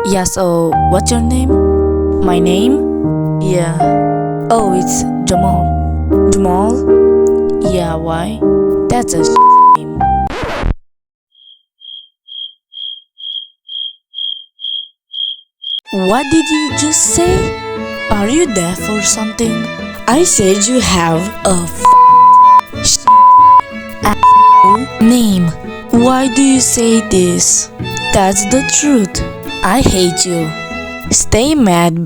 Yeah, so what's your name? My name? Yeah. Oh, it's Jamal. Jamal? Yeah, why? That's a name. What did you just say? Are you deaf or something? I said you have a name. Why do you say this? That's the truth. I hate you. Stay mad,